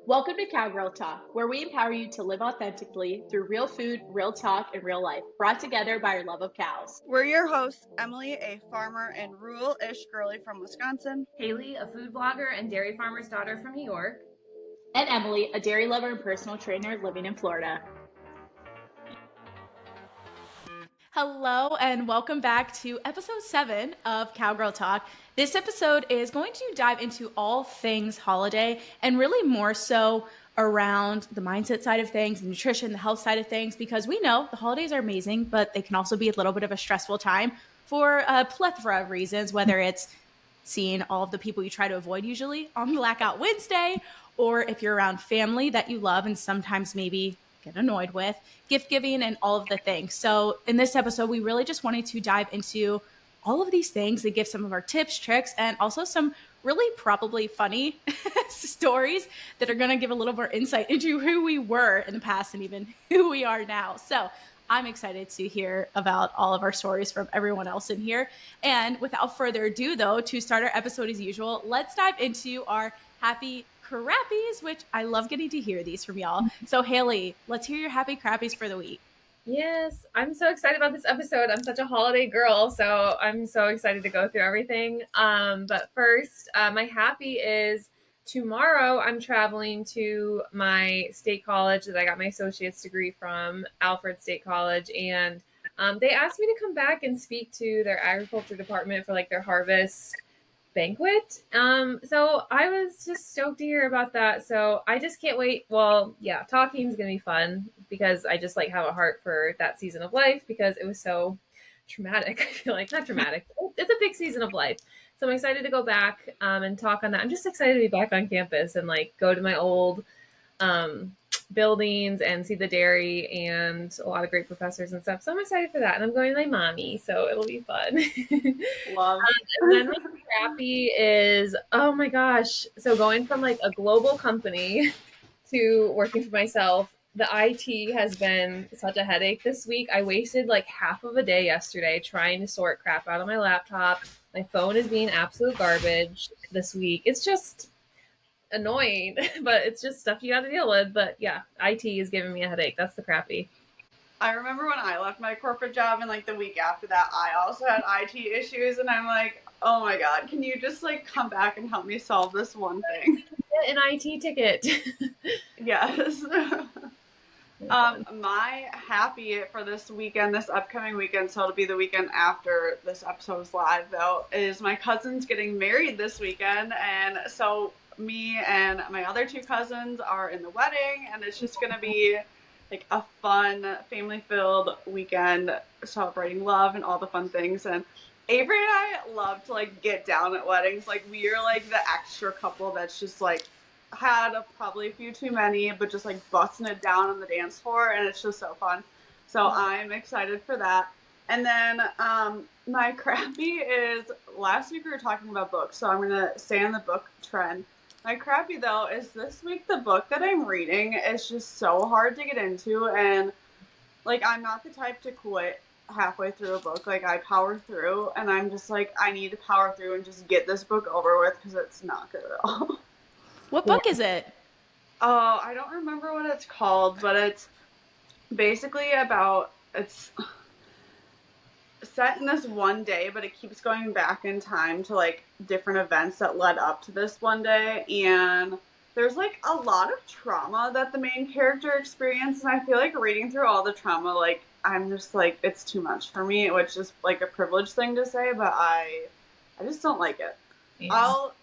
Welcome to Cowgirl Talk, where we empower you to live authentically through real food, real talk, and real life, brought together by our love of cows. We're your hosts, Emily, a farmer and rural-ish girly from Wisconsin. Haley, a food blogger and dairy farmer's daughter from New York. And Emily, a dairy lover and personal trainer living in Florida. Hello, and welcome back to episode 7 of Cowgirl Talk. This episode is going to dive into all things holiday and really more so around the mindset side of things, the nutrition, the health side of things, because we know the holidays are amazing, but they can also be a little bit of a stressful time for a plethora of reasons, whether it's seeing all of the people you try to avoid usually on Blackout Wednesday, or if you're around family that you love and sometimes maybe get annoyed with, gift giving, and all of the things. So in this episode, we really just wanted to dive into all of these things and give some of our tips, tricks, and also some really probably funny stories that are going to give a little more insight into who we were in the past and even who we are now. So I'm excited to hear about all of our stories from everyone else in here. And without further ado, though, to start our episode as usual, let's dive into our happy crappies, which I love getting to hear these from y'all. So Haley, let's hear your happy crappies for the week. Yes, I'm so excited about this episode. I'm such a holiday girl, so I'm so excited to go through everything. But first, my happy is tomorrow I'm traveling to my state college that I got my associate's degree from, Alfred State College, and they asked me to come back and speak to their agriculture department for like their harvest banquet. So I was just stoked to hear about that. So I just can't wait. Well, yeah, talking is gonna be fun because I just like have a heart for that season of life because it was so traumatic. I feel like not traumatic. It's a big season of life. So I'm excited to go back and talk on that. I'm just excited to be back on campus and like go to my old buildings and see the dairy and a lot of great professors and stuff. So I'm excited for that. And I'm going to my mommy, so it'll be fun. Love. And then my crappy is, oh my gosh. So going from like a global company to working for myself, the IT has been such a headache this week. I wasted like half of a day yesterday trying to sort crap out of my laptop. My phone is being absolute garbage this week. It's just annoying, but it's just stuff you got to deal with. But yeah, IT is giving me a headache. That's the crappy. I remember when I left my corporate job and like the week after that, I also had IT issues and I'm like, oh my God, can you just like come back and help me solve this one thing? Get an IT ticket. Yes. My happy for this weekend, this upcoming weekend, so it'll be the weekend after this episode's live though, is my cousin's getting married this weekend. And so me and my other two cousins are in the wedding and it's just going to be like a fun, family-filled weekend celebrating love and all the fun things. And Avery and I love to like get down at weddings. Like we're like the extra couple that's just like had probably a few too many, but just like busting it down on the dance floor, and it's just so fun. So I'm excited for that. And then my crappy is last week we were talking about books, so I'm gonna stay on the book trend. My crappy though is this week the book that I'm reading is just so hard to get into, and like I'm not the type to quit halfway through a book. Like I power through, and I'm just like I need to power through and just get this book over with because it's not good at all. What book is it? Oh, I don't remember what it's called, but it's basically about it's set in this one day, but it keeps going back in time to like different events that led up to this one day, and there's like a lot of trauma that the main character experienced, and I feel like reading through all the trauma, like I'm just like it's too much for me, which is like a privileged thing to say, but I just don't like it. Yeah.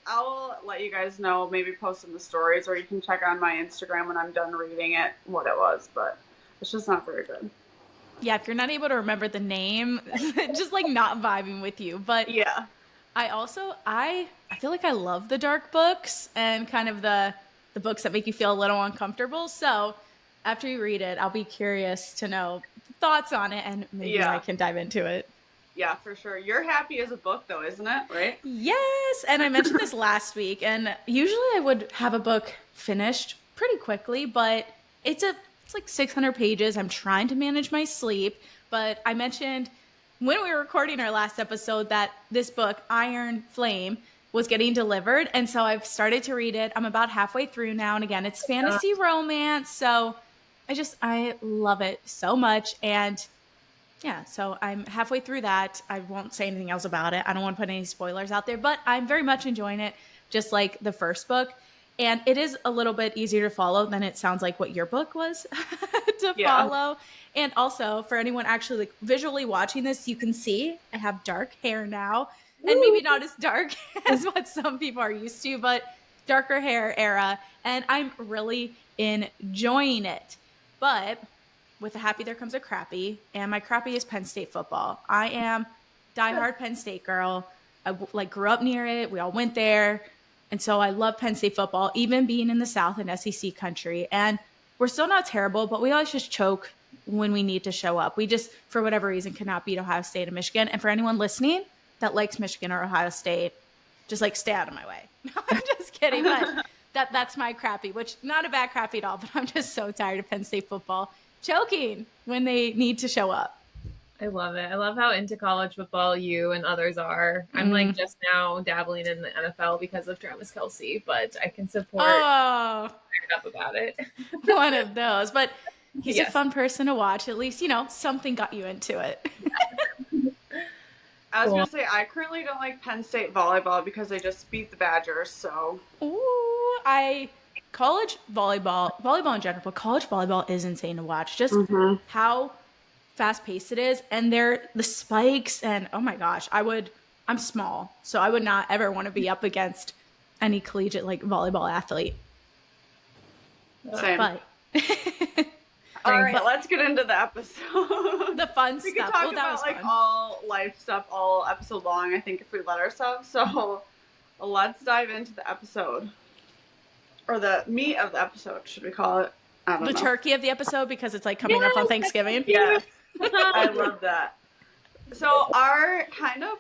I'll let you guys know, maybe post in the stories, or you can check on my Instagram when I'm done reading it what it was, but it's just not very good. Yeah, if you're not able to remember the name, just like not vibing with you. But yeah, I feel like I love the dark books and kind of the books that make you feel a little uncomfortable. So after you read it, I'll be curious to know thoughts on it, and maybe I can dive into it. Yeah, for sure. You're happy as a book though, isn't it? Right? Yes. And I mentioned this last week, and usually I would have a book finished pretty quickly, but it's like 600 pages. I'm trying to manage my sleep, but I mentioned when we were recording our last episode that this book, Iron Flame, was getting delivered. And so I've started to read it. I'm about halfway through now. And again, it's fantasy romance. So I love it so much. And yeah, so I'm halfway through that. I won't say anything else about it. I don't want to put any spoilers out there, but I'm very much enjoying it, just like the first book. And it is a little bit easier to follow than it sounds like what your book was to follow. And also, for anyone actually like visually watching this, you can see I have dark hair now. And maybe not as dark as what some people are used to, but darker hair era. And I'm really enjoying it. But with a happy there comes a crappy, and my crappy is Penn State football. I am diehard Penn State girl. I like grew up near it. We all went there, and so I love Penn State football, even being in the South and SEC country. And we're still not terrible, but we always just choke when we need to show up. We just, for whatever reason, cannot beat Ohio State and Michigan. And for anyone listening that likes Michigan or Ohio State, just like stay out of my way. No, I'm just kidding, but that's my crappy, which not a bad crappy at all. But I'm just so tired of Penn State football choking when they need to show up. I love it. I love how into college football you and others are. I'm like just now dabbling in the NFL because of Travis Kelce, but I can support up about it. One of those. But he's a fun person to watch. At least, something got you into it. I was going to say, I currently don't like Penn State volleyball because they just beat the Badgers, so. College volleyball in general, but college volleyball is insane to watch. Just how fast-paced it is. And the spikes, and oh my gosh, I'm small, so I would not ever want to be up against any collegiate like volleyball athlete. Same. But all right, let's get into the episode. The fun we stuff. We can talk about like all life stuff all episode long, I think, if we let ourselves. So let's dive into the episode. Or the meat of the episode, should we call it? I don't know. The turkey of the episode, because it's like coming up on Thanksgiving. Yes. I love that. So our kind of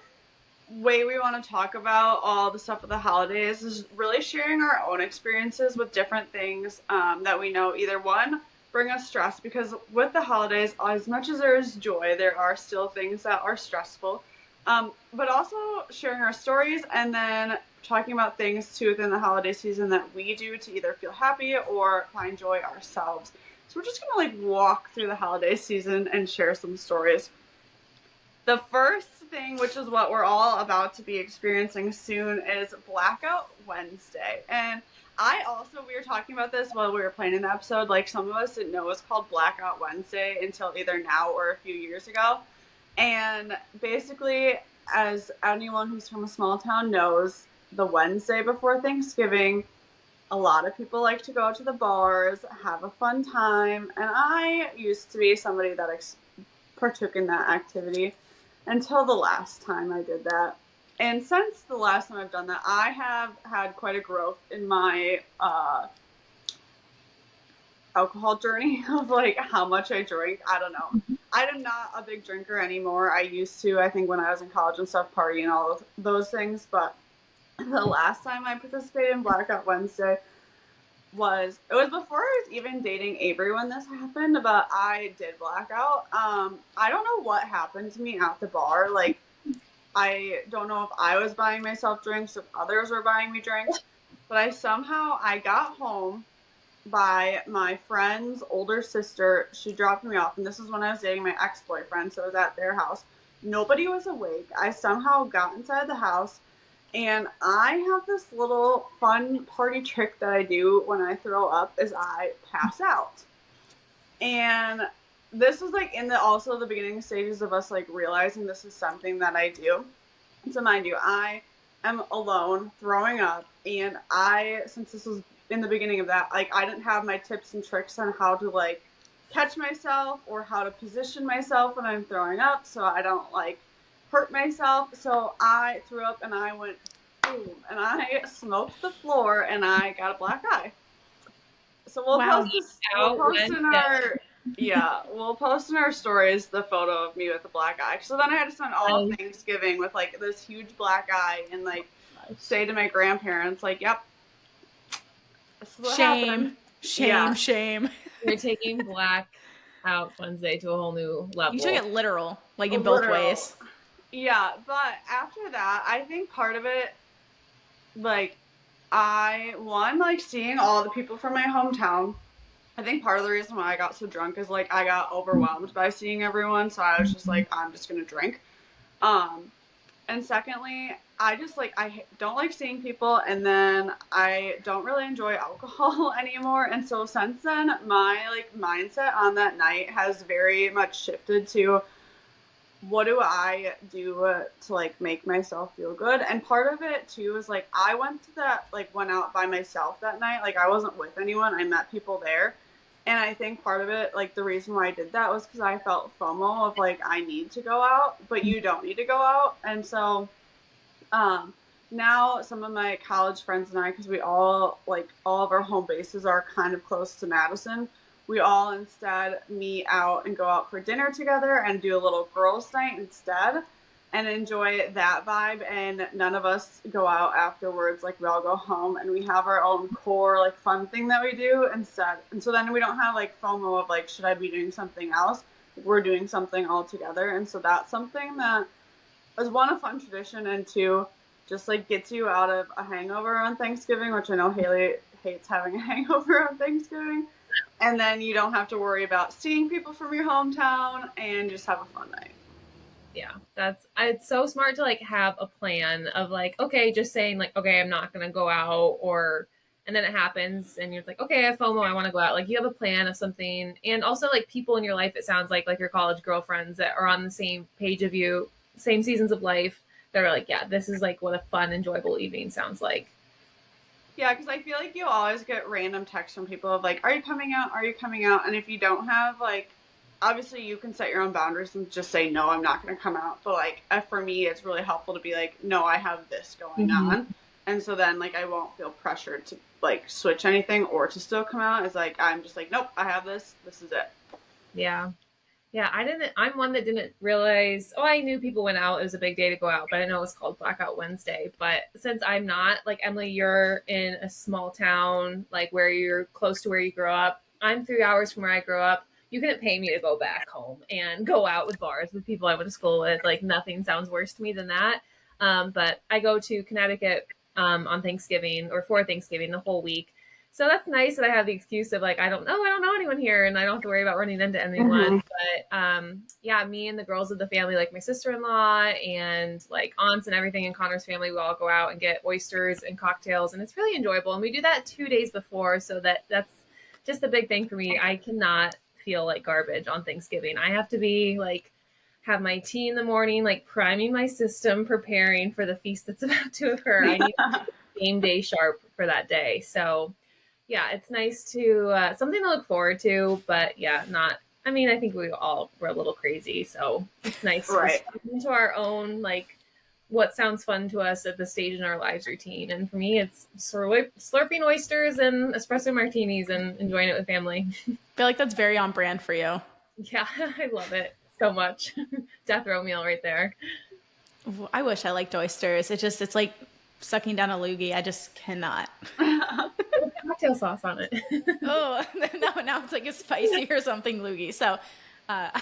way we want to talk about all the stuff of the holidays is really sharing our own experiences with different things that we know either one, bring us stress, because with the holidays, as much as there is joy, there are still things that are stressful. But also sharing our stories and then talking about things too within the holiday season that we do to either feel happy or find joy ourselves. So we're just going to like walk through the holiday season and share some stories. The first thing, which is what we're all about to be experiencing soon, is Blackout Wednesday. And we were talking about this while we were planning the episode, like some of us didn't know it was called Blackout Wednesday until either now or a few years ago. And basically, as anyone who's from a small town knows, the Wednesday before Thanksgiving, a lot of people like to go to the bars, have a fun time, and I used to be somebody that partook in that activity until the last time I did that. And since the last time I've done that, I have had quite a growth in my alcohol journey of like how much I drink. I don't know. I'm not a big drinker anymore. I used to, I think when I was in college and stuff, party and all of those things, but the last time I participated in Blackout Wednesday was before I was even dating Avery when this happened, but I did blackout. I don't know what happened to me at the bar. Like, I don't know if I was buying myself drinks, if others were buying me drinks, but I got home by my friend's older sister. She dropped me off, and this is when I was dating my ex-boyfriend, so I was at their house. Nobody was awake. I somehow got inside the house, and I have this little fun party trick that I do when I throw up is I pass out. And this was like also the beginning stages of us like realizing this is something that I do. So mind you, I am alone throwing up, and since this was in the beginning of that, like I didn't have my tips and tricks on how to like catch myself or how to position myself when I'm throwing up so I don't like hurt myself. So I threw up and I went boom, and I smoked the floor and I got a black eye. So we'll post in our stories the photo of me with the black eye. So then I had to spend all of Thanksgiving with like this huge black eye and like say to my grandparents like, yep, this is what happened. Shame. You're taking Blackout Wednesday to a whole new level. You took it literal, like in both ways. Yeah, but after that, I think part of it like I one like seeing all the people from my hometown. I think part of the reason why I got so drunk is like I got overwhelmed by seeing everyone, so I was just like I'm just gonna drink. Um, and secondly, I just like don't like seeing people, and then I don't really enjoy alcohol anymore. And so since then, my like mindset on that night has very much shifted to what do I do to like make myself feel good? And part of it too is like I went out by myself that night. Like I wasn't with anyone. I met people there. And I think part of it, like the reason why I did that was because I felt FOMO of like I need to go out, but you don't need to go out. And so um, now some of my college friends and I, because we all like all of our home bases are kind of close to Madison, we all instead meet out and go out for dinner together and do a little girls' night instead and enjoy that vibe. And none of us go out afterwards. Like we all go home and we have our own core like fun thing that we do instead. And so then we don't have like FOMO of like, should I be doing something else? We're doing something all together. And so that's something that is one, a fun tradition, and two, just like gets you out of a hangover on Thanksgiving, which I know Haley hates having a hangover on Thanksgiving. And then you don't have to worry about seeing people from your hometown and just have a fun night. Yeah, it's so smart to like have a plan of like, okay, just saying like, okay, I'm not gonna go out, or and then it happens and you're like, okay, I have FOMO, I want to go out. Like you have a plan of something, and also like people in your life, it sounds like your college girlfriends that are on the same page of you, same seasons of life, that are like, yeah, this is like what a fun, enjoyable evening sounds like. Yeah, because I feel like you always get random texts from people of like, are you coming out? Are you coming out? And if you don't have like, obviously you can set your own boundaries and just say, no, I'm not going to come out. But like, for me, it's really helpful to be like, no, I have this going on. And so then like, I won't feel pressured to like switch anything or to still come out. It's like, I'm just like, nope, I have this. This is it. Yeah. Yeah, I'm one that didn't realize. Oh, I knew people went out. It was a big day to go out, but I know it was called Blackout Wednesday. But since I'm not, like Emily, you're in a small town, like where you're close to where you grew up. I'm 3 hours from where I grew up. You couldn't pay me to go back home and go out with bars with people I went to school with. Like nothing sounds worse to me than that. But I go to Connecticut on Thanksgiving, or for Thanksgiving, the whole week. So that's nice that I have the excuse of like, I don't know anyone here, and I don't have to worry about running into anyone. But yeah, me and the girls of the family, like my sister-in-law and like aunts and everything in Connor's family, we all go out and get oysters and cocktails, and it's really enjoyable. And we do that 2 days before, so that's just the big thing for me. I cannot feel like garbage on Thanksgiving. I have to be like, have my tea in the morning, like priming my system, preparing for the feast that's about to occur. I need to be game day sharp for that day. So yeah, it's nice to something to look forward to, but yeah, not. I mean, I think we all were a little crazy, so it's nice to just Right. get into our own like what sounds fun to us at the stage in our lives routine. And for me, it's slurping oysters and espresso martinis and enjoying it with family. I feel like that's very on brand for you. Yeah, I love it so much. Death row meal right there. I wish I liked oysters. It's like sucking down a loogie. I just cannot. Cocktail sauce on it. Oh, now it's like a spicy or something loogie. So I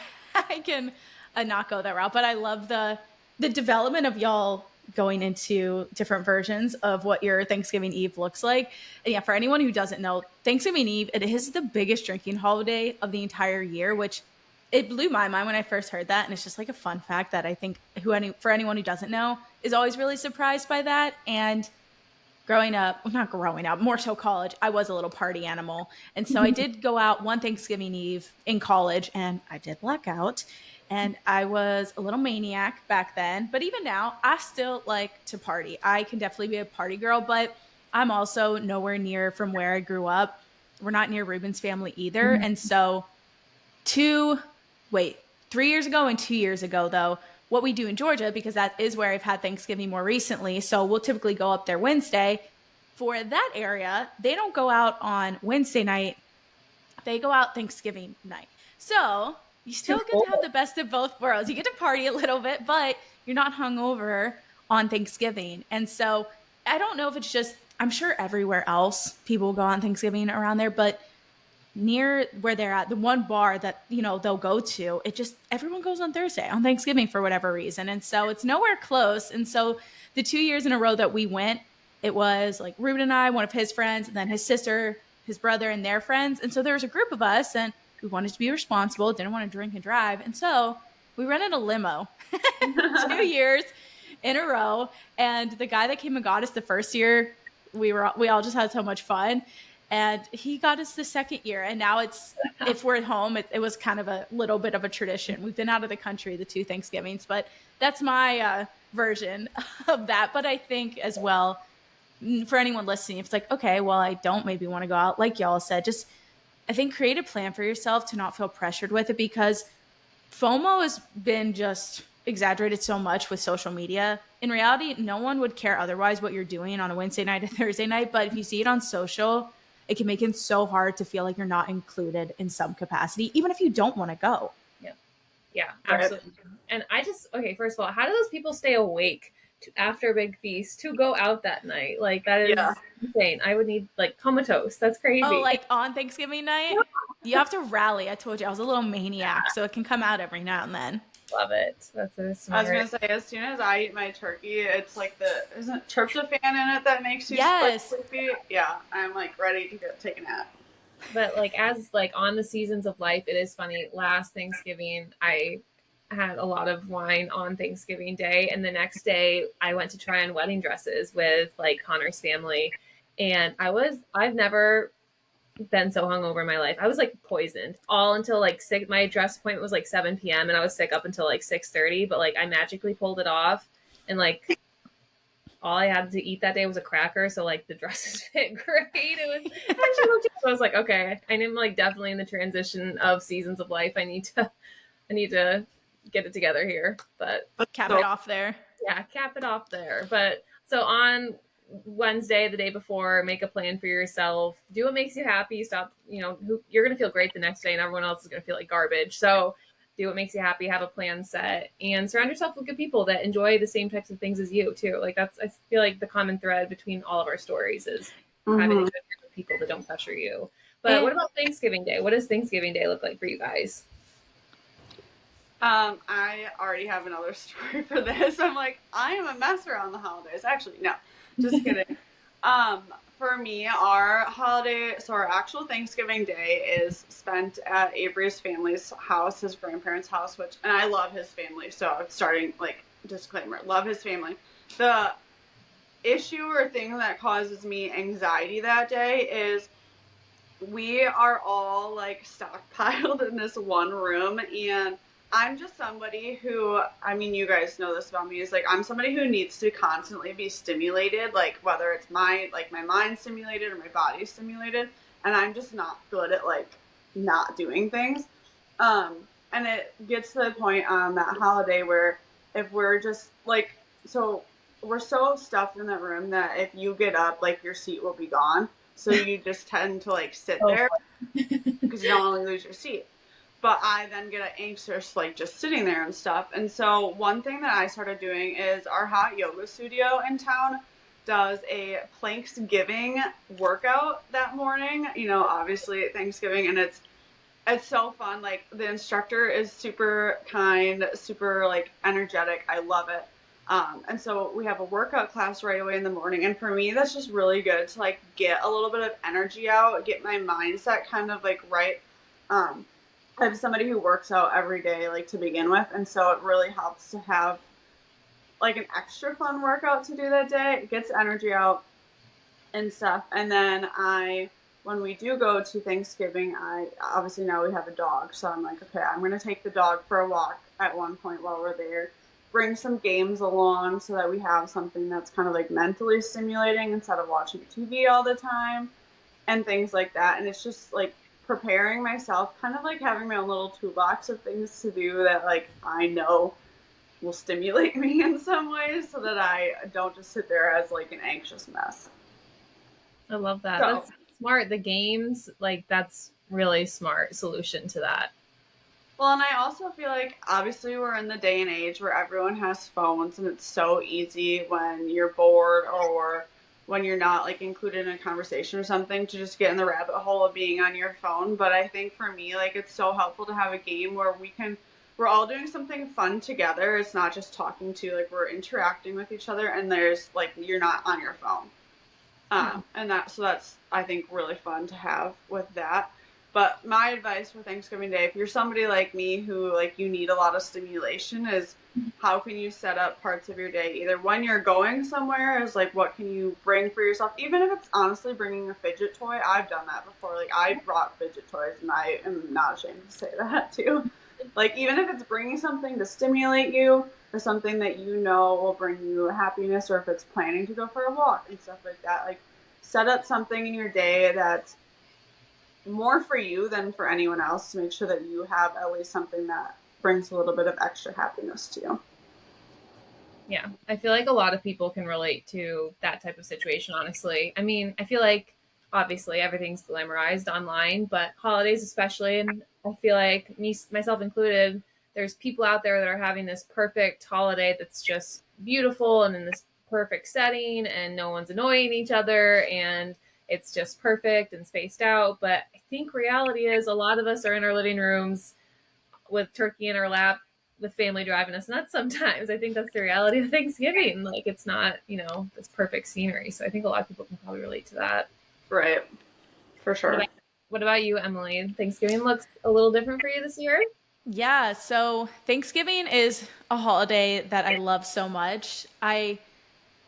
can not go that route. But I love the development of y'all going into different versions of what your Thanksgiving Eve looks like. And yeah, for anyone who doesn't know, Thanksgiving Eve, it is the biggest drinking holiday of the entire year, which it blew my mind when I first heard that. And it's just like a fun fact that I think for anyone who doesn't know is always really surprised by that. And growing up, well, not growing up, more so college, I was a little party animal. And so I did go out one Thanksgiving Eve in college and I did black out. And I was a little maniac back then. But even now, I still like to party. I can definitely be a party girl, but I'm also nowhere near from where I grew up. We're not near Ruben's family either. And so two, wait, 3 years ago and 2 years ago, though, what we do in Georgia, because that is where I've had Thanksgiving more recently. So we'll typically go up there Wednesday. For that area, they don't go out on Wednesday night. They go out Thanksgiving night. So you still get to have the best of both worlds. You get to party a little bit, but you're not hungover on Thanksgiving. And so I don't know if it's just, I'm sure everywhere else people go on Thanksgiving around there, but near where they're at, the one bar that, they'll go to, it just, everyone goes on Thursday on Thanksgiving for whatever reason. And so it's nowhere close. And so the 2 years in a row that we went, it was like Ruben and I, one of his friends, and then his sister, his brother, and their friends. And so there was a group of us, and we wanted to be responsible, didn't want to drink and drive. And so we rented a limo 2 years in a row. And the guy that came and got us the first year, we all just had so much fun. And he got us the second year. And now it's, if we're at home, it was kind of a little bit of a tradition. We've been out of the country the 2 Thanksgivings, but that's my version of that. But I think as well, for anyone listening, if it's like, okay, well, I don't maybe want to go out, like y'all said, just I think create a plan for yourself to not feel pressured with it, because FOMO has been just exaggerated so much with social media. In reality, no one would care otherwise what you're doing on a Wednesday night or Thursday night. But if you see it on social, it can make it so hard to feel like you're not included in some capacity, even if you don't want to go. Yeah, absolutely. And okay, first of all, how do those people stay awake after a big feast to go out that night? Like, that is insane. I would need, like, comatose. That's crazy. Oh, like on Thanksgiving night? You have to rally. I told you I was a little maniac, so it can come out every now and then. Love it. That's so smart. I was gonna say, as soon as I eat my turkey, it's like isn't tryptophan in it that makes you sleepy? Yeah, I'm like ready to take a nap. But like, as like on the seasons of life, it is funny. Last Thanksgiving, I had a lot of wine on Thanksgiving Day, and the next day I went to try on wedding dresses with like Connor's family, and I've never been so hungover in my life. I was like poisoned all until like my dress appointment was like 7 p.m. and I was sick up until like 6:30, but like I magically pulled it off, and like all I had to eat that day was a cracker, so like the dresses fit great. It was I was like, okay, I am like definitely in the transition of seasons of life. I need to get it together here. But cap it off there. Yeah, cap it off there. But so on Wednesday, the day before, make a plan for yourself. Do what makes you happy. Stop, you're gonna feel great the next day, and everyone else is gonna feel like garbage. So do what makes you happy, have a plan set, and surround yourself with good people that enjoy the same types of things as you too. Like I feel like the common thread between all of our stories is having a good group of people that don't pressure you. But what about Thanksgiving Day? What does Thanksgiving Day look like for you guys? I already have another story for this. I'm like, I am a mess around the holidays. Actually, no, just kidding. For me, our actual Thanksgiving Day is spent at Avery's family's house, his grandparents' house, and I love his family, so I'm starting, like, disclaimer, love his family. The issue or thing that causes me anxiety that day is we are all, like, stockpiled in this one room, and I'm just somebody who, I mean, you guys know this about me, is like, I'm somebody who needs to constantly be stimulated, like, whether it's my mind stimulated or my body stimulated, and I'm just not good at, like, not doing things. And it gets to the point on that holiday where if we're just, like, so we're so stuffed in that room that if you get up, like, your seat will be gone, so you just tend to, like, sit there because you don't want to lose your seat. But I then get anxious, like, just sitting there and stuff. And so one thing that I started doing is our hot yoga studio in town does a Planksgiving workout that morning, obviously Thanksgiving. And it's so fun. Like, the instructor is super kind, super, like, energetic. I love it. And so we have a workout class right away in the morning. And for me, that's just really good to, like, get a little bit of energy out, get my mindset kind of, like, right. I'm somebody who works out every day, like, to begin with, and so it really helps to have, like, an extra fun workout to do that day. It gets energy out and stuff. And then when we do go to Thanksgiving, obviously now we have a dog, so I'm like, okay, I'm going to take the dog for a walk at one point while we're there, bring some games along so that we have something that's kind of, like, mentally stimulating instead of watching TV all the time and things like that. And it's just, like, preparing myself, kind of like having my own little toolbox of things to do that, like, I know will stimulate me in some ways so that I don't just sit there as, like, an anxious mess. I love that. So, that's smart. The games, like, that's really smart solution to that. Well, and I also feel like, obviously, we're in the day and age where everyone has phones, and it's so easy when you're bored or when you're not, like, included in a conversation or something to just get in the rabbit hole of being on your phone. But I think for me, like, it's so helpful to have a game where we're all doing something fun together. It's not just talking to, like, we're interacting with each other, and there's, like, you're not on your phone. Yeah. And that's I think really fun to have with that. But my advice for Thanksgiving Day, if you're somebody like me who like you need a lot of stimulation, is how can you set up parts of your day either when you're going somewhere is like what can you bring for yourself, even if it's honestly bringing a fidget toy. I've done that before. Like I brought fidget toys and I am not ashamed to say that too. Like even if it's bringing something to stimulate you or something that you know will bring you happiness, or if it's planning to go for a walk and stuff like that, like set up something in your day that's more for you than for anyone else to make sure that you have at least something that brings a little bit of extra happiness to you. Yeah, I feel like a lot of people can relate to that type of situation, honestly. I mean, I feel like obviously everything's glamorized online, but holidays especially, and I feel like me myself included, there's people out there that are having this perfect holiday that's just beautiful and in this perfect setting and no one's annoying each other and it's just perfect and spaced out, but I think reality is a lot of us are in our living rooms with turkey in our lap with family driving us nuts sometimes. I think that's the reality of Thanksgiving. Like it's not, this perfect scenery. So I think a lot of people can probably relate to that. Right, for What sure. about what about you, Emily? Thanksgiving looks a little different for you this year? Yeah, so Thanksgiving is a holiday that I love so much. I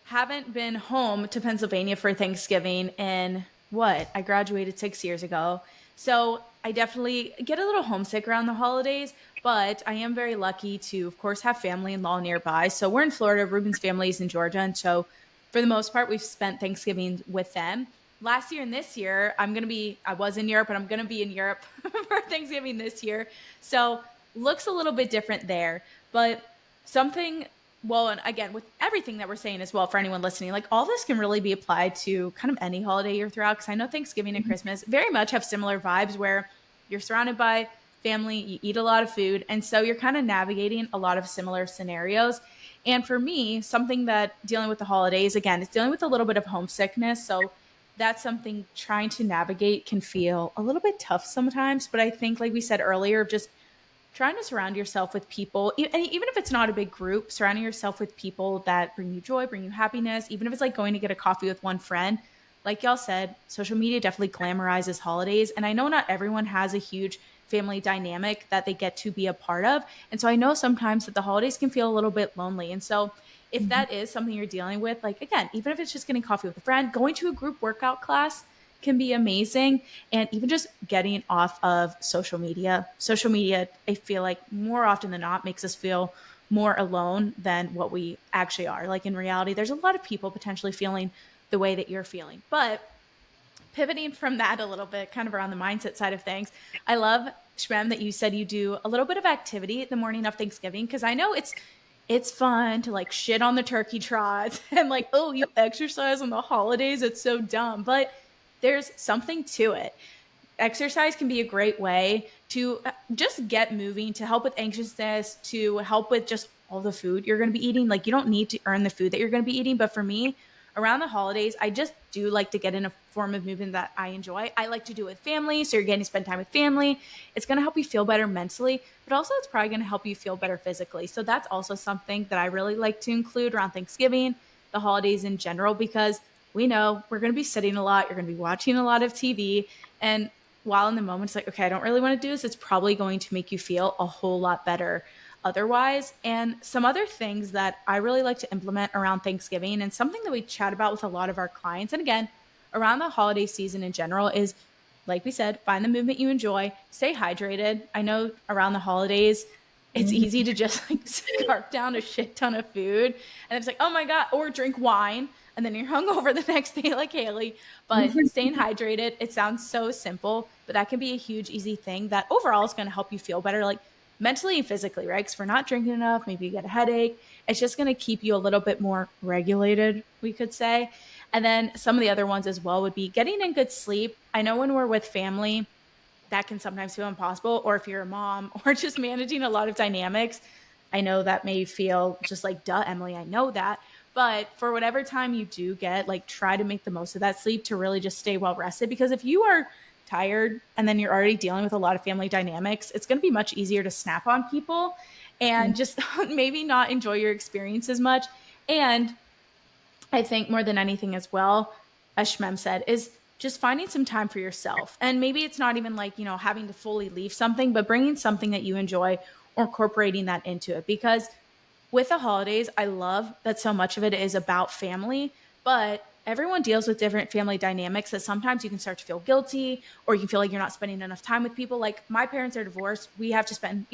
haven't been home to Pennsylvania for Thanksgiving in what? I graduated 6 years ago. So I definitely get a little homesick around the holidays, but I am very lucky to, of course, have family in law nearby. So we're in Florida, Ruben's family is in Georgia. And so for the most part, we've spent Thanksgiving with them. Last year and this year, I was in Europe, and I'm going to be in Europe for Thanksgiving this year. So looks a little bit different there. But something well, and again, with everything that we're saying as well, for anyone listening, like all this can really be applied to kind of any holiday year throughout. Because I know Thanksgiving and Christmas very much have similar vibes where you're surrounded by family, you eat a lot of food. And so you're kind of navigating a lot of similar scenarios. And for me, something that dealing with the holidays, again, is dealing with a little bit of homesickness. So that's something trying to navigate can feel a little bit tough sometimes. But I think, like we said earlier, just trying to surround yourself with people, and even if it's not a big group, surrounding yourself with people that bring you joy, bring you happiness, even if it's like going to get a coffee with one friend. Like y'all said, social media definitely glamorizes holidays. And I know not everyone has a huge family dynamic that they get to be a part of. And so I know sometimes that the holidays can feel a little bit lonely. And so if that is something you're dealing with, like again, even if it's just getting coffee with a friend, going to a group workout class can be amazing. And even just getting off of social media. Social media, I feel like more often than not makes us feel more alone than what we actually are. Like in reality, there's a lot of people potentially feeling the way that you're feeling. But pivoting from that a little bit, kind of around the mindset side of things, I love, Shrem, that you said you do a little bit of activity the morning of Thanksgiving, because I know it's fun to like shit on the turkey trots and like, oh, you exercise on the holidays. It's so dumb. But there's something to it. Exercise can be a great way to just get moving, to help with anxiousness, to help with just all the food you're going to be eating. Like, you don't need to earn the food that you're going to be eating. But for me, around the holidays, I just do like to get in a form of movement that I enjoy. I like to do it with family. So you're getting to spend time with family. It's going to help you feel better mentally, but also it's probably going to help you feel better physically. So that's also something that I really like to include around Thanksgiving, the holidays in general, because we know we're going to be sitting a lot. You're going to be watching a lot of TV. And while in the moment it's like, okay, I don't really want to do this, it's probably going to make you feel a whole lot better otherwise. And some other things that I really like to implement around Thanksgiving, and something that we chat about with a lot of our clients, and again, around the holiday season in general, is like we said, find the movement you enjoy, stay hydrated. I know around the holidays, it's easy to just like scarf down a shit ton of food. And it's like, oh my God, or drink wine. And then you're hungover the next day, like Haley. But staying hydrated, it sounds so simple, but that can be a huge, easy thing that overall is going to help you feel better, like mentally and physically, right? Because if we're not drinking enough, maybe you get a headache. It's just going to keep you a little bit more regulated, we could say. And then some of the other ones as well would be getting in good sleep. I know when we're with family, that can sometimes feel impossible, or if you're a mom or just managing a lot of dynamics, I know that may feel just like, duh, Emily, I know that. But for whatever time you do get, like try to make the most of that sleep to really just stay well rested. Because if you are tired and then you're already dealing with a lot of family dynamics, it's going to be much easier to snap on people and just maybe not enjoy your experience as much. And I think more than anything as well, as Shmem said, is just finding some time for yourself. And maybe it's not even like, having to fully leave something, but bringing something that you enjoy or incorporating that into it. Because with the holidays, I love that so much of it is about family, but everyone deals with different family dynamics that sometimes you can start to feel guilty or you feel like you're not spending enough time with people. Like my parents are divorced. We have to spend,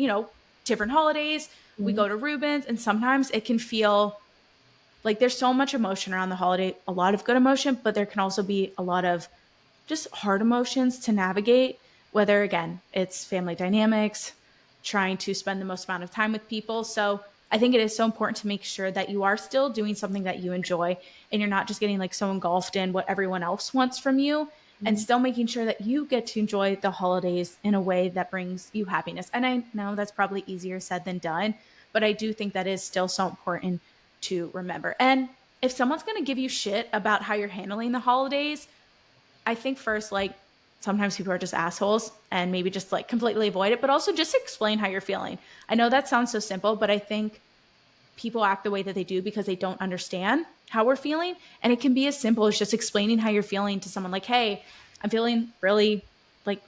different holidays. We Mhm. go to Rubens, and sometimes it can feel like there's so much emotion around the holiday, a lot of good emotion, but there can also be a lot of just hard emotions to navigate, whether again, it's family dynamics, trying to spend the most amount of time with people. So I think it is so important to make sure that you are still doing something that you enjoy and you're not just getting like so engulfed in what everyone else wants from you, and Mhm. still making sure that you get to enjoy the holidays in a way that brings you happiness. And I know that's probably easier said than done, but I do think that is still so important to remember. And if someone's going to give you shit about how you're handling the holidays, I think first, like, sometimes people are just assholes and maybe just like completely avoid it, but also just explain how you're feeling. I know that sounds so simple, but I think people act the way that they do because they don't understand how we're feeling. And it can be as simple as just explaining how you're feeling to someone like, hey, I'm feeling really like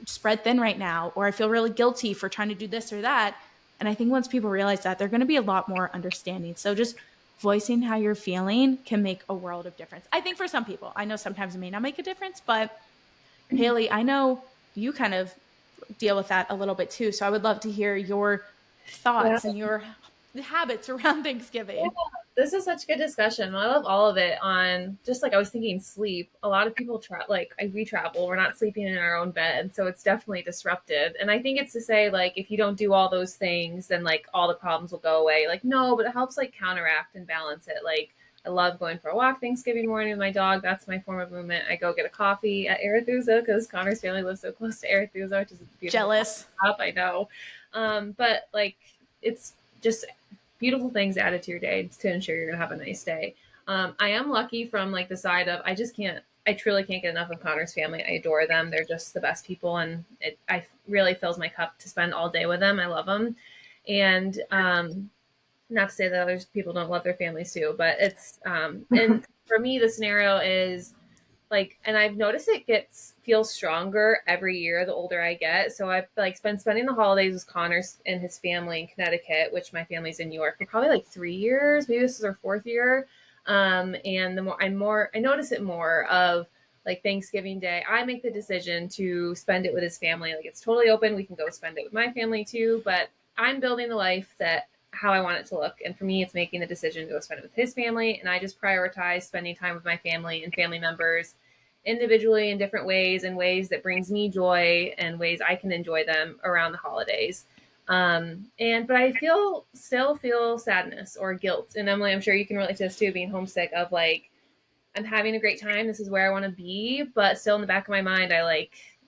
spread thin right now, or I feel really guilty for trying to do this or that. And I think once people realize that, they're going to be a lot more understanding. So just voicing how you're feeling can make a world of difference. I think for some people, I know sometimes it may not make a difference, but Haley, I know you kind of deal with that a little bit too. So I would love to hear your Yeah. thoughts and your habits around Yeah, Thanksgiving. this is such good discussion. I love all of it on just like I was thinking sleep. A lot of people we travel, we're not sleeping in our own bed, so it's definitely disrupted. And I think it's to say like if you don't do all those things, then like all the problems will go away. Like no, but it helps like counteract and balance it. Like I love going for a walk Thanksgiving morning with my dog. That's my form of movement. I go get a coffee at Arethusa because Connor's family lives so close to Arethusa, which is a beautiful coffee Jealous. shop. I know, but like it's just beautiful things added to your day to ensure you're gonna have a nice day. I am lucky from like the side of I truly can't get enough of Connor's family. I adore them. They're just the best people, and I really fills my cup to spend all day with them. I love them, and not to say that other people don't love their families too, but it's and for me the scenario is like, and I've noticed it gets feels stronger every year the older I get. So I've like been spending the holidays with Connor and his family in Connecticut, which my family's in New York, for probably like 3 years. Maybe this is our fourth year. And the more I notice it more of like Thanksgiving Day, I make the decision to spend it with his family. Like it's totally open. We can go spend it with my family too, but I'm building the life that how I want it to look. And for me, it's making the decision to go spend it with his family. And I just prioritize spending time with my family and family members individually in different ways, and ways that brings me joy and ways I can enjoy them around the holidays. And but I still feel sadness or guilt. And Emily, I'm sure you can relate to this too, being homesick of like I'm having a great time. This is where I want to be, but still in the back of my mind,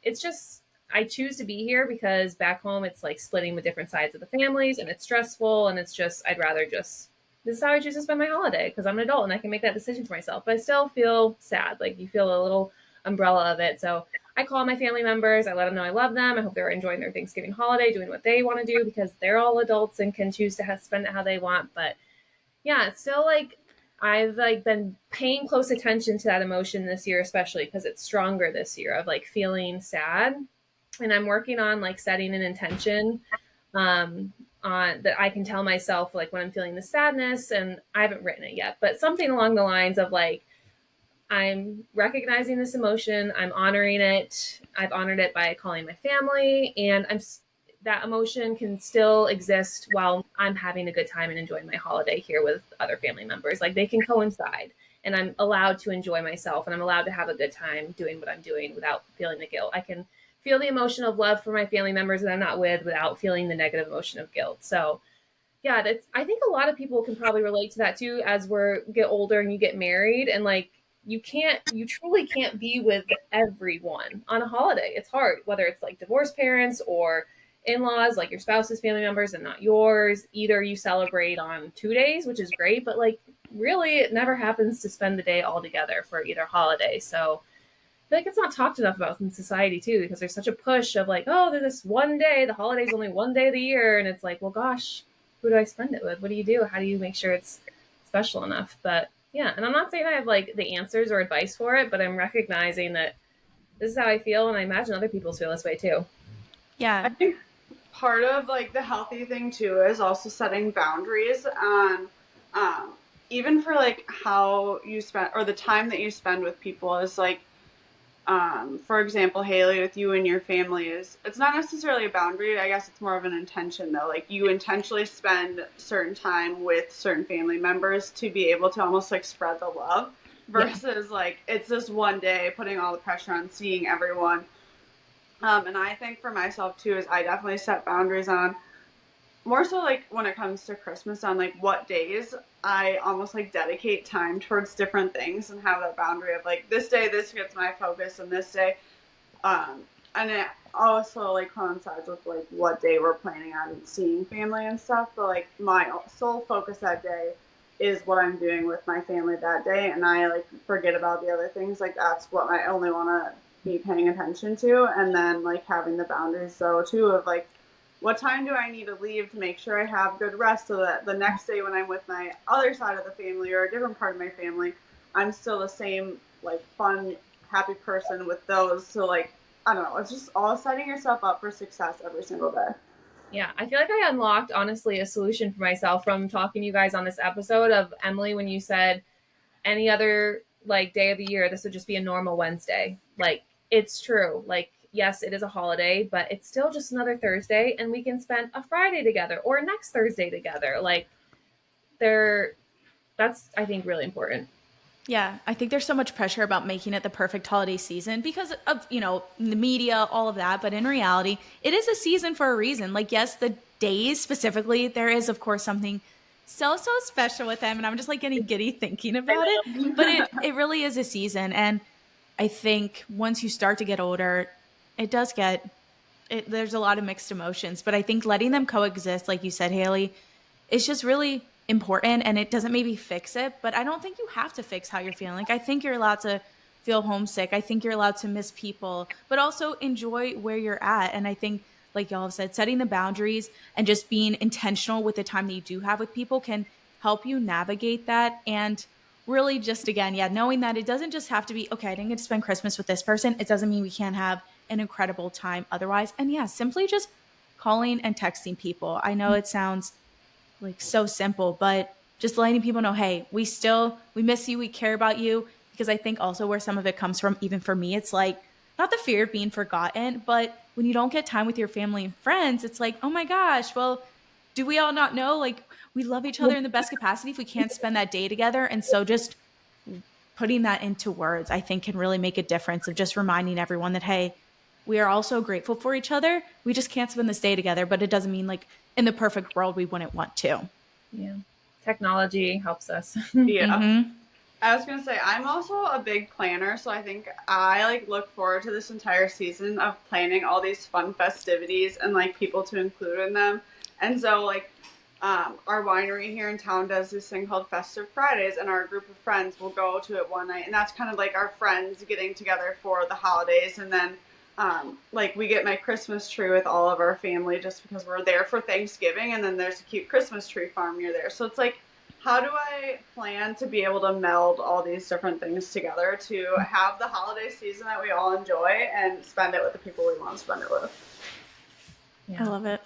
it's just I choose to be here because back home it's like splitting with different sides of the families and it's stressful and it's just I'd rather just this is how I choose to spend my holiday because I'm an adult and I can make that decision for myself. But I still feel sad. Like you feel a little umbrella of it. So I call my family members. I let them know I love them. I hope they're enjoying their Thanksgiving holiday, doing what they want to do because they're all adults and can choose to spend it how they want. But yeah, it's still like I've like been paying close attention to that emotion this year, especially because it's stronger this year of like feeling sad. And I'm working on like setting an intention um, on that I can tell myself like when I'm feeling the sadness, and I haven't written it yet, but something along the lines of like I'm recognizing this emotion, I'm honoring it. I've honored it by calling my family, and that emotion can still exist while I'm having a good time and enjoying my holiday here with other family members. Like they can coincide, and I'm allowed to enjoy myself, and I'm allowed to have a good time doing what I'm doing without feeling the guilt. I can feel the emotion of love for my family members that I'm not with without feeling the negative emotion of guilt. So yeah, that's I think a lot of people can probably relate to that too as we're get older and you get married, and like you truly can't be with everyone on a holiday. It's hard, whether it's like divorced parents or in-laws, like your spouse's family members and not yours. Either you celebrate on 2 days, which is great, but like really it never happens to spend the day all together for either holiday. So I feel like it's not talked enough about in society too, because there's such a push of like, oh, there's this one day, the holiday's only one day of the year, and it's like, well, gosh, who do I spend it with? What do you do? How do you make sure it's special enough? But Yeah, and I'm not saying I have like the answers or advice for it, but I'm recognizing that this is how I feel, and I imagine other people feel this way too. I Yeah. think part of like the healthy thing too is also setting boundaries on even for like how you spend or the time that you spend with people is like for example, Haley, with you and your family is it's not necessarily a boundary. I guess it's more of an intention though. Like you intentionally spend certain time with certain family members to be able to almost like spread the love Yeah. versus like it's this one day putting all the pressure on seeing everyone. And I think for myself too is I definitely set boundaries on more so like when it comes to Christmas on like what days I almost like dedicate time towards different things and have that boundary of like this day this gets my focus and this day and it also like coincides with like what day we're planning on seeing family and stuff. But like my sole focus that day is what I'm doing with my family that day, and I like forget about the other things. Like that's what I only want to be paying attention to, and then like having the boundaries though too of like what time do I need to leave to make sure I have good rest so that the next day when I'm with my other side of the family or a different part of my family, I'm still the same like fun, happy person with those. So like I don't know. It's just all setting yourself up for success every single day. Yeah, I feel like I unlocked honestly a solution for myself from talking to you guys on this episode of Emily when you said any other like day of the year this would just be a normal Wednesday. Like it's true. Like yes, it is a holiday, but it's still just another Thursday and we can spend a Friday together or next Thursday together. Like there that's I think really important. Yeah, I think there's so much pressure about making it the perfect holiday season because of, the media, all of that. But in reality, it is a season for a reason. Like, yes, the days specifically, there is, of course, something so, so special with them. And I'm just like getting giddy thinking about it. But it really is a season. And I think once you start to get older, it does get, there's a lot of mixed emotions. But I think letting them coexist, like you said, Haley, it's just really important, and it doesn't maybe fix it, but I don't think you have to fix how you're feeling. Like I think you're allowed to feel homesick. I think you're allowed to miss people, but also enjoy where you're at. And I think like y'all have said, setting the boundaries and just being intentional with the time that you do have with people can help you navigate that. And really just again, yeah, knowing that it doesn't just have to be okay, I didn't get to spend Christmas with this person. It doesn't mean we can't have an incredible time otherwise. And yeah, simply just calling and texting people. I know it sounds like so simple, but just letting people know, hey, we miss you, we care about you. Because I think also where some of it comes from, even for me, it's like not the fear of being forgotten, but when you don't get time with your family and friends, it's like, oh my gosh, well, do we all not know? Like we love each other in the best capacity if we can't spend that day together. And so just putting that into words, I think can really make a difference of just reminding everyone that, hey, we are also grateful for each other. We just can't spend this day together, but it doesn't mean like in the perfect world we wouldn't want to. Yeah. Technology helps us. Yeah. Mm-hmm. I was gonna say I'm also a big planner, so I think I like look forward to this entire season of planning all these fun festivities and like people to include in them. And so like our winery here in town does this thing called Festive Fridays, and our group of friends will go to it one night, and that's kind of like our friends getting together for the holidays. And then like we get my Christmas tree with all of our family just because we're there for Thanksgiving, and then there's a cute Christmas tree farm near there. So it's like how do I plan to be able to meld all these different things together to have the holiday season that we all enjoy and spend it with the people we want to spend it with? I Yeah. love it.